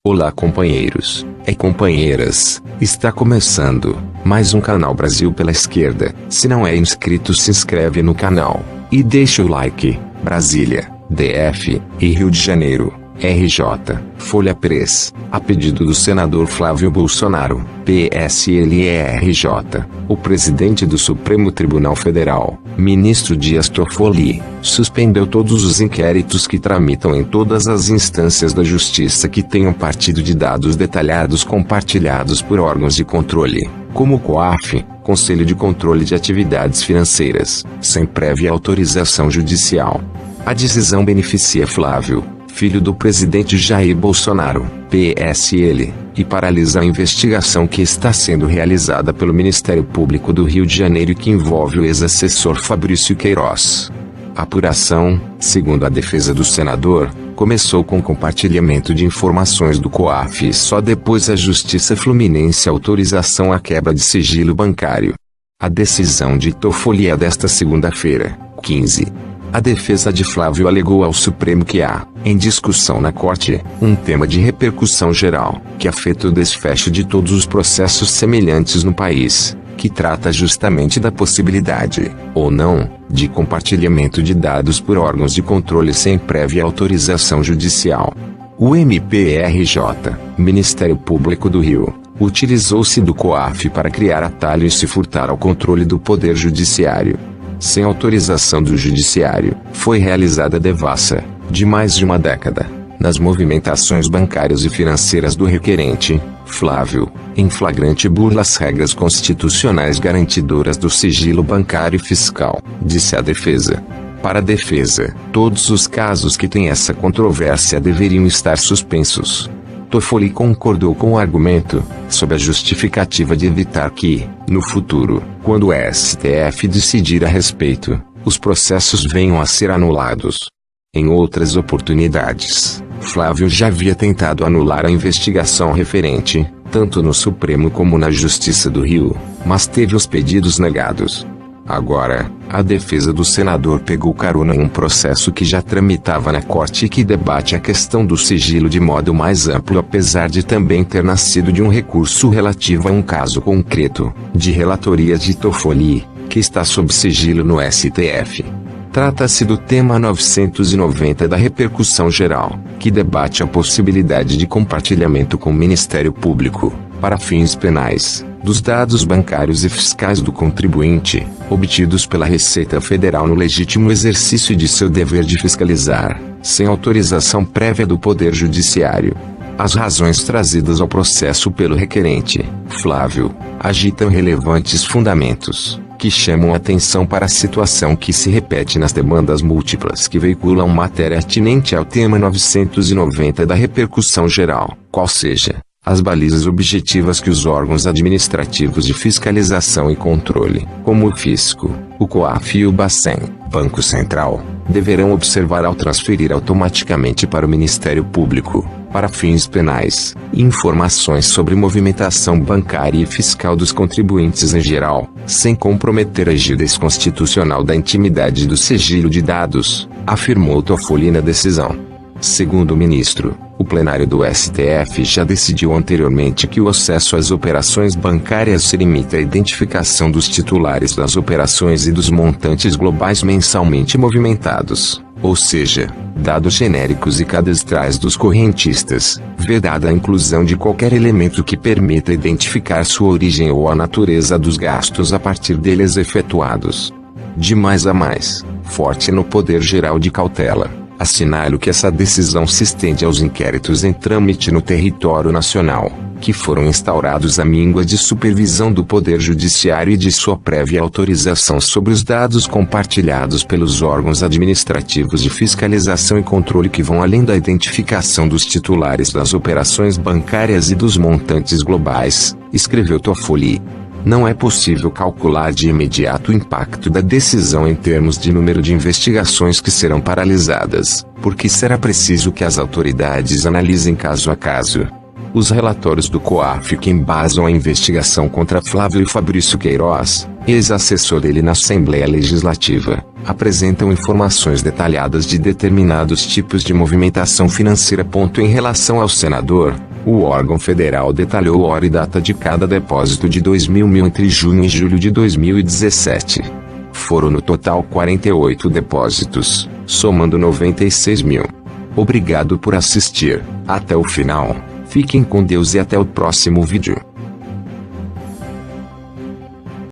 Olá companheiros e companheiras, está começando mais um canal Brasil pela Esquerda. Se não é inscrito, se inscreve no canal e deixa o like. Brasília, DF e Rio de Janeiro, RJ, Folha Press, a pedido do senador Flávio Bolsonaro, PSL-RJ, o presidente do Supremo Tribunal Federal, ministro Dias Toffoli, suspendeu todos os inquéritos que tramitam em todas as instâncias da Justiça que tenham partido de dados detalhados compartilhados por órgãos de controle, como o COAF, Conselho de Controle de Atividades Financeiras, sem prévia autorização judicial. A decisão beneficia Flávio, filho do presidente Jair Bolsonaro, PSL, e paralisa a investigação que está sendo realizada pelo Ministério Público do Rio de Janeiro e que envolve o ex-assessor Fabrício Queiroz. A apuração, segundo a defesa do senador, começou com compartilhamento de informações do COAF e só depois a Justiça Fluminense autorização à quebra de sigilo bancário. A decisão de Toffoli é desta segunda-feira, 15. A defesa de Flávio alegou ao Supremo que há, em discussão na Corte, um tema de repercussão geral, que afeta o desfecho de todos os processos semelhantes no país, que trata justamente da possibilidade, ou não, de compartilhamento de dados por órgãos de controle sem prévia autorização judicial. O MPRJ, Ministério Público do Rio, utilizou-se do COAF para criar atalho e se furtar ao controle do Poder Judiciário. Sem autorização do Judiciário, foi realizada a devassa, de mais de uma década, nas movimentações bancárias e financeiras do requerente, Flávio, em flagrante burla às regras constitucionais garantidoras do sigilo bancário e fiscal, disse a defesa. Para a defesa, todos os casos que têm essa controvérsia deveriam estar suspensos. Toffoli concordou com o argumento, sob a justificativa de evitar que, no futuro, quando o STF decidir a respeito, os processos venham a ser anulados. Em outras oportunidades, Flávio já havia tentado anular a investigação referente, tanto no Supremo como na Justiça do Rio, mas teve os pedidos negados. Agora, a defesa do senador pegou carona em um processo que já tramitava na Corte e que debate a questão do sigilo de modo mais amplo, apesar de também ter nascido de um recurso relativo a um caso concreto, de relatoria de Toffoli, que está sob sigilo no STF. Trata-se do tema 990 da repercussão geral, que debate a possibilidade de compartilhamento com o Ministério Público, para fins penais, dos dados bancários e fiscais do contribuinte, obtidos pela Receita Federal no legítimo exercício de seu dever de fiscalizar, sem autorização prévia do Poder Judiciário. As razões trazidas ao processo pelo requerente, Flávio, agitam relevantes fundamentos, que chamam atenção para a situação que se repete nas demandas múltiplas que veiculam matéria atinente ao tema 990 da repercussão geral, qual seja, as balizas objetivas que os órgãos administrativos de fiscalização e controle, como o Fisco, o COAF e o Bacen, Banco Central, deverão observar ao transferir automaticamente para o Ministério Público, para fins penais, informações sobre movimentação bancária e fiscal dos contribuintes em geral, sem comprometer a rigidez constitucional da intimidade do sigilo de dados, afirmou Toffoli na decisão. Segundo o ministro, o plenário do STF já decidiu anteriormente que o acesso às operações bancárias se limita à identificação dos titulares das operações e dos montantes globais mensalmente movimentados, ou seja, dados genéricos e cadastrais dos correntistas, vedada a inclusão de qualquer elemento que permita identificar sua origem ou a natureza dos gastos a partir deles efetuados. De mais a mais, forte no poder geral de cautela, assinalo que essa decisão se estende aos inquéritos em trâmite no território nacional, que foram instaurados à míngua de supervisão do Poder Judiciário e de sua prévia autorização sobre os dados compartilhados pelos órgãos administrativos de fiscalização e controle que vão além da identificação dos titulares das operações bancárias e dos montantes globais, escreveu Toffoli. Não é possível calcular de imediato o impacto da decisão em termos de número de investigações que serão paralisadas, porque será preciso que as autoridades analisem caso a caso. Os relatórios do COAF que embasam a investigação contra Flávio e Fabrício Queiroz, ex-assessor dele na Assembleia Legislativa, apresentam informações detalhadas de determinados tipos de movimentação financeira. Em relação ao senador, O órgão federal detalhou hora e data de cada depósito de 2.000 entre junho e julho de 2017. Foram no total 48 depósitos, somando 96 mil. Obrigado por assistir, até o final. Fiquem com Deus e até o próximo vídeo.